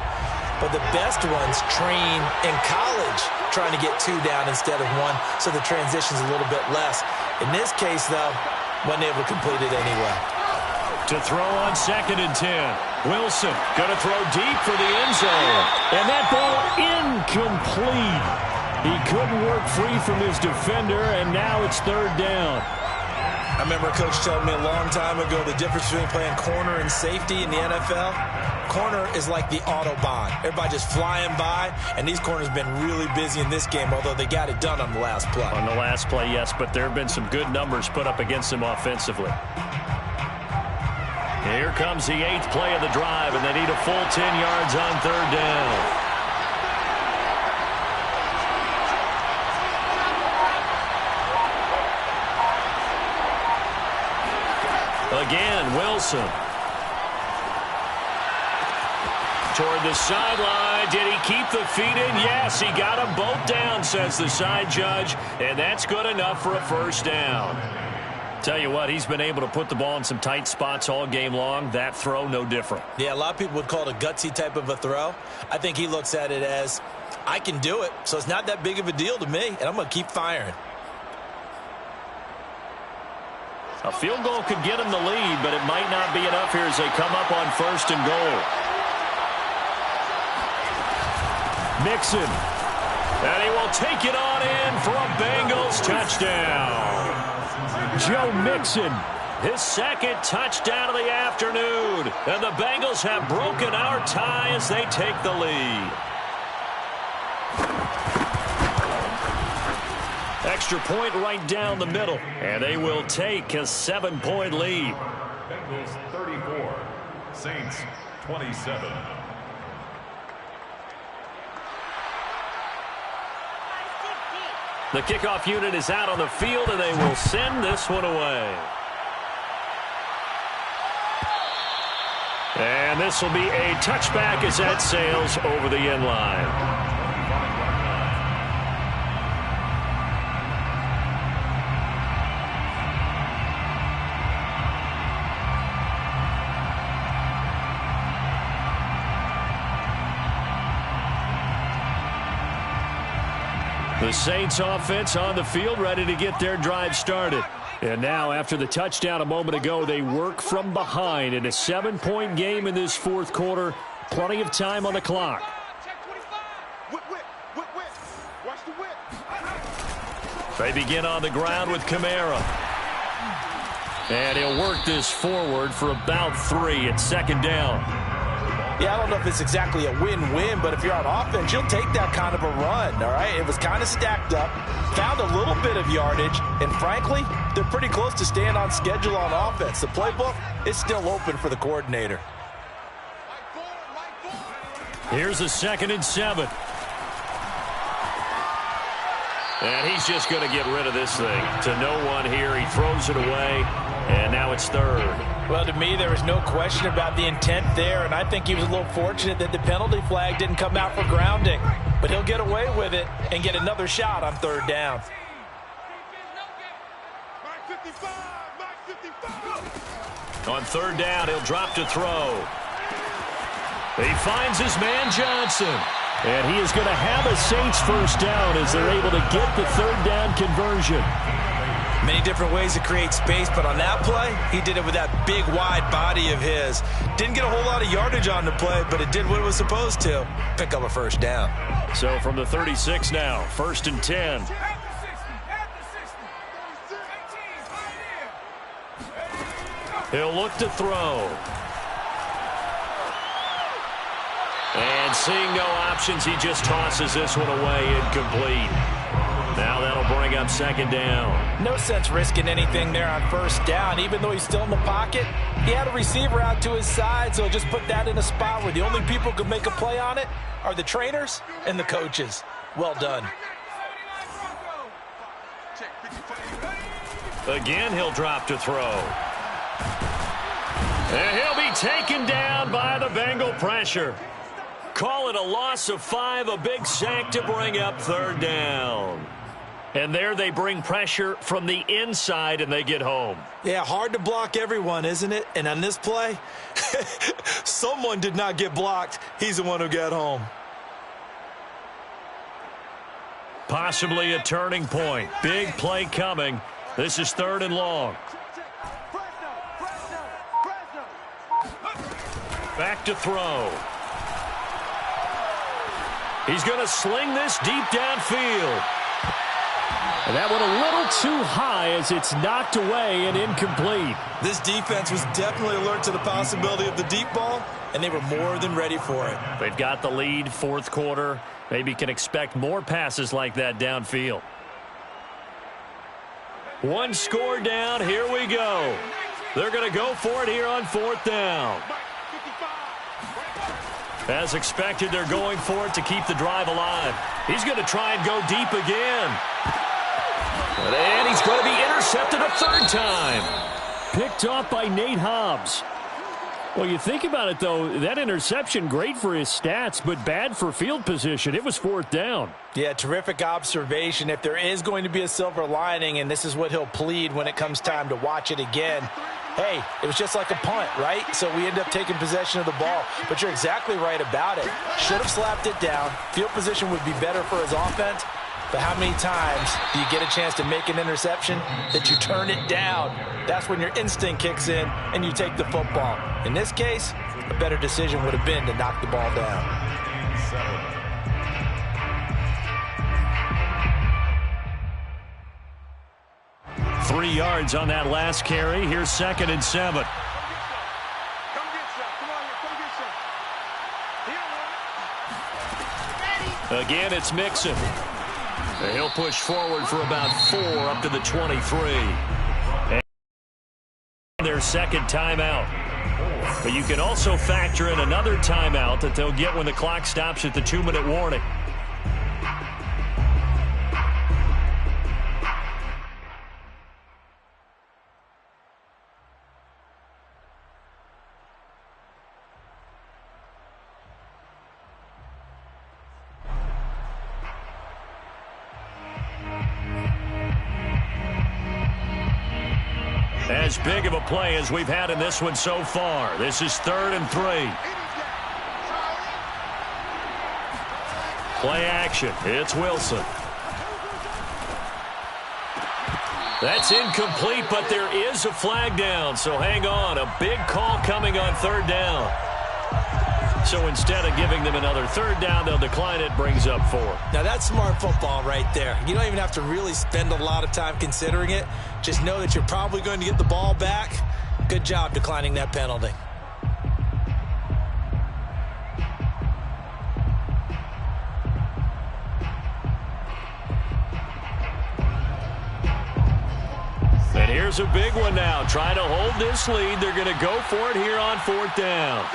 but the best ones train in college trying to get 2 down instead of 1, so the transition's a little bit less. In this case, though, wasn't able to complete it anyway. To throw on 2nd and 10. Wilson going to throw deep for the end zone. And that ball incomplete. He couldn't work free from his defender, and now it's 3rd down. I remember a coach telling me a long time ago the difference between playing corner and safety in the NFL. Corner is like the Autobahn. Everybody just flying by, and these corners have been really busy in this game, although they got it done on the last play. On the last play, yes, but there have been some good numbers put up against them offensively. Here comes the 8th play of the drive, and they need a full 10 yards on 3rd down. Again, Wilson. Toward the sideline. Did he keep the feet in? Yes, he got them both down, says the side judge, and that's good enough for a 1st down. Tell you what, he's been able to put the ball in some tight spots all game long. That throw, no different. Yeah, a lot of people would call it a gutsy type of a throw. I think he looks at it as, I can do it, so it's not that big of a deal to me, and I'm going to keep firing. A field goal could get him the lead, but it might not be enough here as they come up on 1st and goal. Mixon. And he will take it on in for a Bengals touchdown. Joe Mixon, his 2nd touchdown of the afternoon. And the Bengals have broken our tie as they take the lead. Extra point right down the middle, and they will take a 7-point lead. Bengals 34, Saints 27. The kickoff unit is out on the field, and they will send this one away. And this will be a touchback as that sails over the end line. The Saints offense on the field, ready to get their drive started. And now, after the touchdown a moment ago, they work from behind in a 7-point game in this 4th quarter. Plenty of time on the clock. They begin on the ground with Kamara. And he'll work this forward for about 3 at 2nd down. Yeah, I don't know if it's exactly a win-win, but if you're on offense, you'll take that kind of a run, all right? It was kind of stacked up, found a little bit of yardage, and frankly, they're pretty close to staying on schedule on offense. The playbook is still open for the coordinator. Here's a 2nd and 7. And he's just going to get rid of this thing. To no one here, he throws it away, and now it's 3rd. Well, to me, there was no question about the intent there, and I think he was a little fortunate that the penalty flag didn't come out for grounding. But he'll get away with it and get another shot on 3rd down. On 3rd down, he'll drop to throw. He finds his man Johnson. And he is going to have a Saints 1st down as they're able to get the 3rd down conversion. Many different ways to create space, but on that play, he did it with that big, wide body of his. Didn't get a whole lot of yardage on the play, but it did what it was supposed to. Pick up a 1st down. So from the 36 now, 1st and 10. He'll look to throw. And seeing no options, he just tosses this one away, incomplete. Now that'll bring up 2nd down. No sense risking anything there on 1st down. Even though he's still in the pocket, he had a receiver out to his side, so just put that in a spot where the only people who can make a play on it are the trainers and the coaches. Well done. Again, he'll drop to throw. And he'll be taken down by the Bengal pressure. Call it a loss of 5, a big sack to bring up 3rd down. And there they bring pressure from the inside, and they get home. Yeah, hard to block everyone, isn't it? And on this play, someone did not get blocked. He's the one who got home. Possibly a turning point. Big play coming. This is 3rd and long. Back to throw. He's going to sling this deep downfield. And that one a little too high as it's knocked away and incomplete. This defense was definitely alert to the possibility of the deep ball, and they were more than ready for it. They've got the lead, 4th quarter. Maybe can expect more passes like that downfield. One score down. Here we go. They're going to go for it here on 4th down. As expected, they're going for it to keep the drive alive. He's going to try and go deep again. And he's going to be intercepted a 3rd time. Picked off by Nate Hobbs. Well, you think about it, though, that interception, great for his stats, but bad for field position. It was 4th down. Yeah, terrific observation. If there is going to be a silver lining, and this is what he'll plead when it comes time to watch it again, hey, it was just like a punt, right? So we end up taking possession of the ball. But you're exactly right about it. Should have slapped it down. Field position would be better for his offense. But how many times do you get a chance to make an interception that you turn it down? That's when your instinct kicks in and you take the football. In this case, a better decision would have been to knock the ball down. 3 yards on that last carry. Here's 2nd and 7. Again, it's Mixon. He'll push forward for about 4 up to the 23. And their 2nd timeout. But you can also factor in another timeout that they'll get when the clock stops at the 2-minute warning. As big of a play as we've had in this one so far. This is 3rd and 3. Play action. It's Wilson. That's incomplete, but there is a flag down, so hang on. A big call coming on 3rd down. So instead of giving them another 3rd down, they'll decline it, brings up 4. Now that's smart football right there. You don't even have to really spend a lot of time considering it. Just know that you're probably going to get the ball back. Good job declining that penalty. And here's a big one now. Trying to hold this lead. They're going to go for it here on 4th down.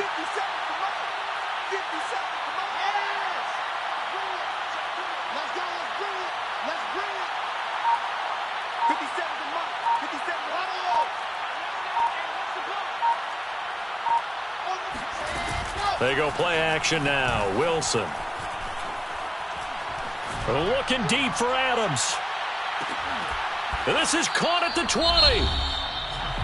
They go play action now. Wilson. Looking deep for Adams. And this is caught at the 20.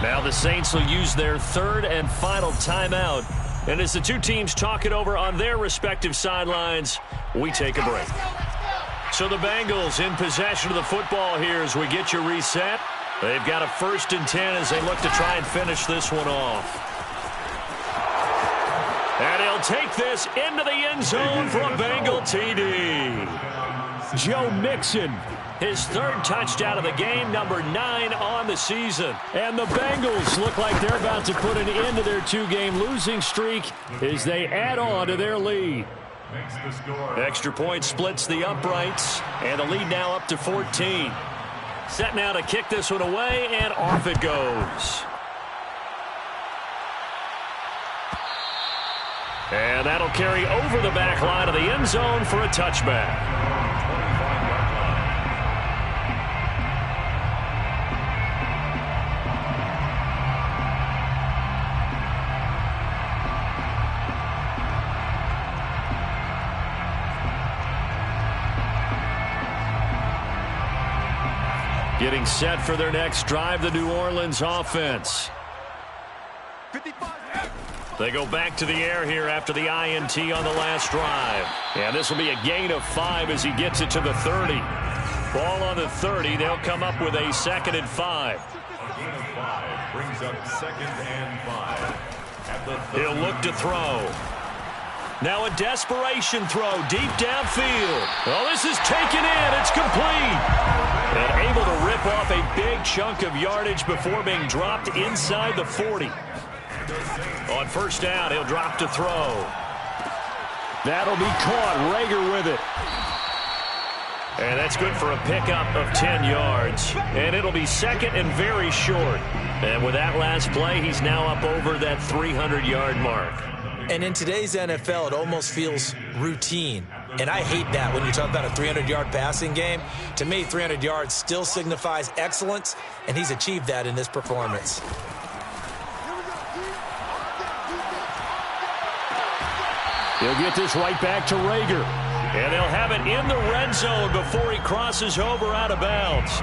Now the Saints will use their 3rd and final timeout. And as the two teams talk it over on their respective sidelines, we take a break. So the Bengals in possession of the football here as we get you reset. They've got a 1st and 10 as they look to try and finish this one off. And he'll take this into the end zone for a Bengal TD. Joe Mixon. His 3rd touchdown of the game, number 9 on the season. And the Bengals look like they're about to put an end to their 2-game losing streak as they add on to their lead. Extra point splits the uprights, and the lead now up to 14. Set now to kick this one away, and off it goes. And that'll carry over the back line of the end zone for a touchback. Getting set for their next drive, the New Orleans offense. They go back to the air here after the INT on the last drive. And this will be a gain of 5 as he gets it to the 30. Ball on the 30. They'll come up with a 2nd and 5. A gain of 5 brings up 2nd and 5. At the 30. He'll look to throw. Now a desperation throw deep downfield. Well, this is taken in. It's complete. And able to rip off a big chunk of yardage before being dropped inside the 40. On 1st down, he'll drop to throw. That'll be caught. Rager with it. And that's good for a pickup of 10 yards. And it'll be 2nd and very short. And with that last play, he's now up over that 300-yard mark. And in today's NFL, it almost feels routine. And I hate that when you talk about a 300-yard passing game. To me, 300 yards still signifies excellence, and he's achieved that in this performance. He'll get this right back to Rager. And they'll have it in the red zone before he crosses over out of bounds.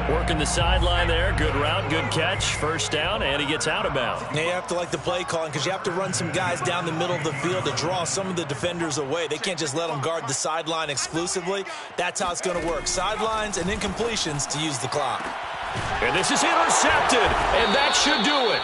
Working the sideline there. Good route, good catch. 1st down, and he gets out of bounds. Now you have to like the play calling because you have to run some guys down the middle of the field to draw some of the defenders away. They can't just let them guard the sideline exclusively. That's how it's going to work. Sidelines and incompletions to use the clock. And this is intercepted, and that should do it.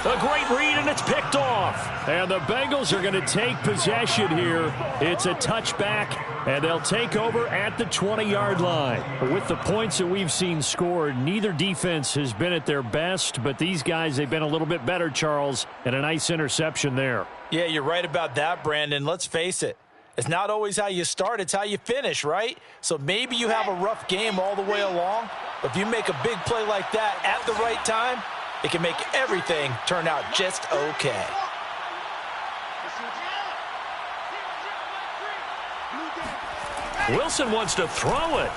A great read, and it's picked off. And the Bengals are going to take possession here. It's a touchback, and they'll take over at the 20-yard line. With the points that we've seen scored, neither defense has been at their best, but these guys, they've been a little bit better, Charles, and a nice interception there. Yeah, you're right about that, Brandon. Let's face it. It's not always how you start, it's how you finish, right? So maybe you have a rough game all the way along, but if you make a big play like that at the right time, it can make everything turn out just okay. Wilson wants to throw it.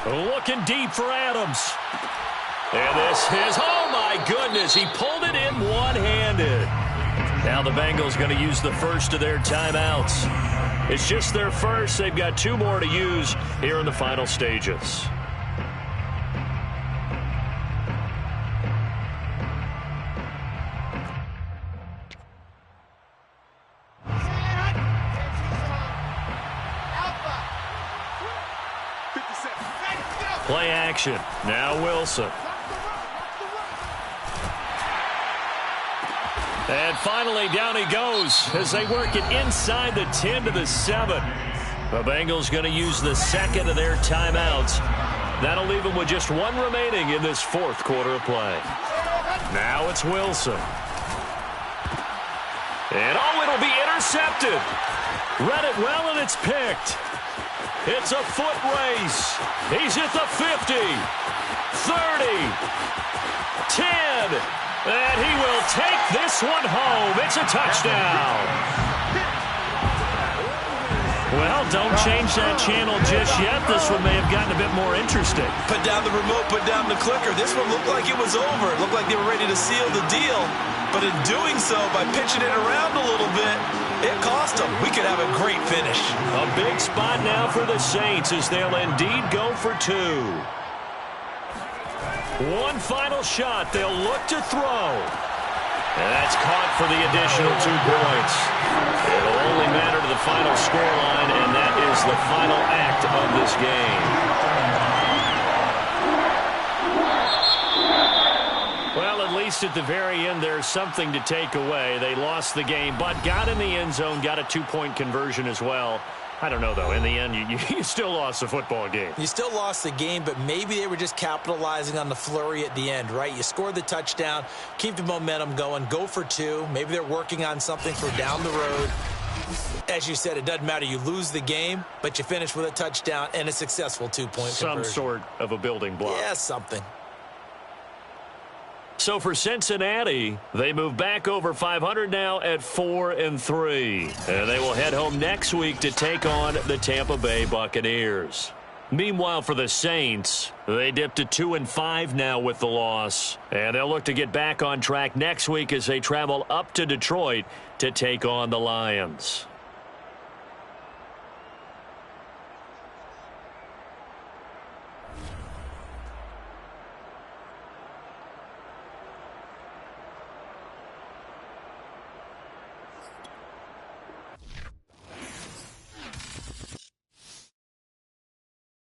Looking deep for Adams. And this is, oh my goodness, he pulled it in one-handed. Now the Bengals going to use the first of their timeouts. It's just their first. They've got 2 more to use here in the final stages. Play action. Now Wilson. And finally, down he goes as they work it inside the 10 to the 7. The Bengals going to use the 2nd of their timeouts. That'll leave them with just 1 remaining in this 4th quarter of play. Now it's Wilson. And oh, it'll be intercepted. Read it well, and it's picked. It's a foot race. He's at the 50, 30, 10, and he will take this one home. It's a touchdown. Well, don't change that channel just yet. This one may have gotten a bit more interesting. Put down the remote, put down the clicker. This one looked like it was over. It looked like they were ready to seal the deal. But in doing so, by pitching it around a little bit, it cost them. We could have a great finish. A big spot now for the Saints as they'll indeed go for 2. One final shot. They'll look to throw. And that's caught for the additional 2 points. It'll only matter to the final scoreline, and that is the final act of this game. Well, at least at the very end, there's something to take away. They lost the game, but got in the end zone, got a 2-point conversion as well. I don't know, though. In the end, you still lost the football game. You still lost the game, but maybe they were just capitalizing on the flurry at the end, right? You score the touchdown, keep the momentum going, go for 2. Maybe they're working on something for down the road. As you said, it doesn't matter. You lose the game, but you finish with a touchdown and a successful 2-point conversion. Some sort of a building block. Yeah, something. So for Cincinnati, they move back over 500 now at 4-3. And they will head home next week to take on the Tampa Bay Buccaneers. Meanwhile, for the Saints, they dipped to 2-5 now with the loss. And they'll look to get back on track next week as they travel up to Detroit to take on the Lions.